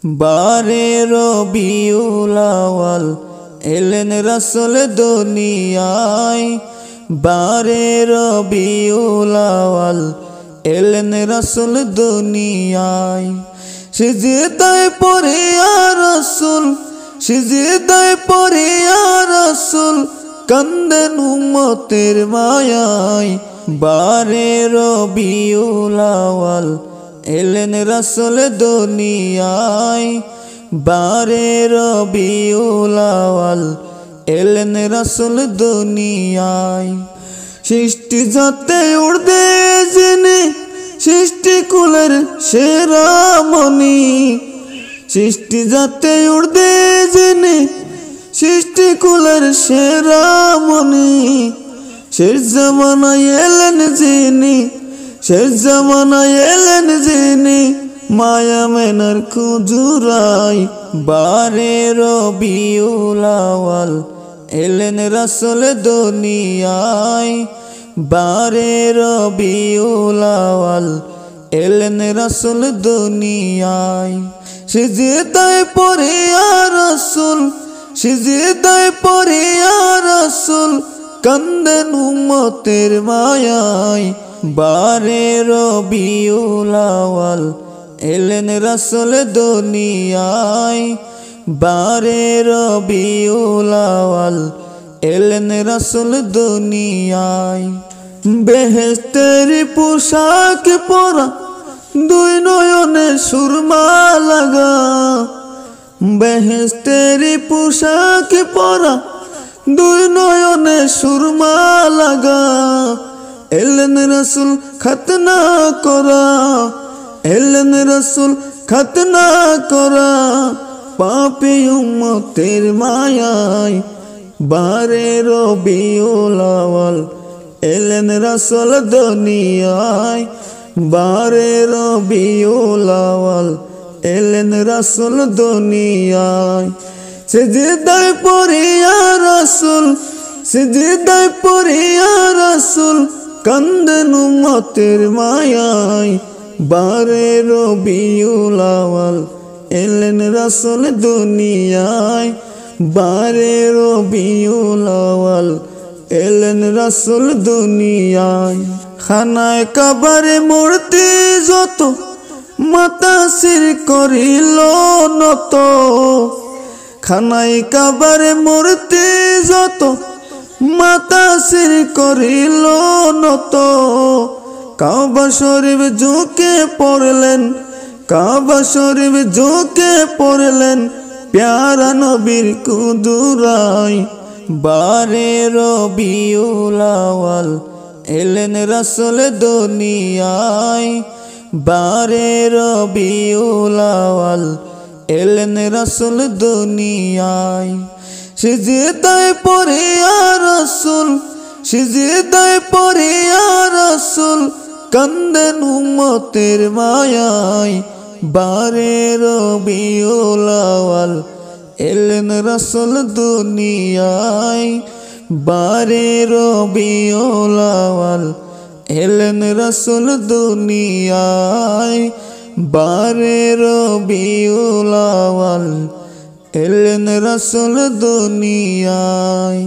বারে রবিউল আউয়াল এলেন রাসূল দুনিয়ায়, বারে রবিউল আউয়াল এলেন রাসূল দুনিয়ায়। সিজদায় পড়ে ইয়া রাসূল, সিজদায় পড়ে ইয়া রাসূল, কান্দেন উম্মতের মায়ায়। বারে রবিউল আউয়াল এলেন রাসূল দুনিয়ায়, বারে রবিউল আউয়াল এলেন রাসূল দুনিয়ায়। সৃষ্টি যাতে উর্দে জেনে সৃষ্টি কুলের সেরা মনি, সৃষ্টি যাতে উর্দে জেনে সৃষ্টি কুলের সেরা মনি। শেষ জামানায় এলেন যিনি, শেষ জামানায় এলেন যিনি, মায়া মেনার খুজুরাই। বারে রবিউল আউয়াল এলেন রাসূল দুনিয়ায়, বারে রবিউল আউয়াল এলেন রাসূল দুনিয়ায়। সিজদায় পড়ে ইয়া রাসূল, সিজদায় পড়ে ইয়া রাসূল, কান্দেন উম্মতের মায়ায়। বারে রবিউল আউয়াল এলেন রাসূল দুনিয়ায়, বারে রবিউল আউয়াল এলেন রাসূল দুনিয়ায়। বেহেশতের পোশাক পরা, দুই নয়নে সুরমা লাগা, বেহেশতের পোশাক পরা, দুই নয়নে সুরমা লাগা। এলেন রাসূল খতনা করা, এলেন রাসূল খতনা করা, পাপী উম্মতের মায়ায়। বারে রবিউল আউয়াল এলেন রাসূল দুনিয়ায়, বারে রবিউল আউয়াল এলেন রাসূল দুনিয়ায়। সিজদায় পড়ে ইয়া রাসূল, সিজদায় পড়ে ইয়া রাসূল, কান্দেন উম্মতের মায়ায়। বারে রবিউল আউয়াল এলেন রাসূল দুনিয়ায়, বারে রবিউল আউয়াল এলেন রাসূল দুনিয়ায়। খানায় কাবার মূর্তি যত, মাথা শির করিল নত, খানায় কাবার মূর্তি যত, মাথা শির করিল নত। কাবা শরীফ ঝুঁকে পড়লেন, কাবা শরীফ ঝুঁকে পড়লেন, প্যারা নবীর কুদুরায়। বারে রবিউল আউয়াল এলেন রাসূল দুনিয়ায়, বারে রবিউল আউয়াল এলেন রাসূল দুনিয়ায়। সিজদায় পড়ে ইয়া রাসূল, সিজদায় পড়ে ইয়া রাসূল, কান্দেন উম্মতের মায়ায়। বারে রবিউল আউয়াল এলেন রাসূল দুনিয়ায়, বারে রবিউল আউয়াল এলেন রাসূল দুনিয়ায়, বারে রবিউল আউয়াল এলেন রাসূল দুনিয়ায়।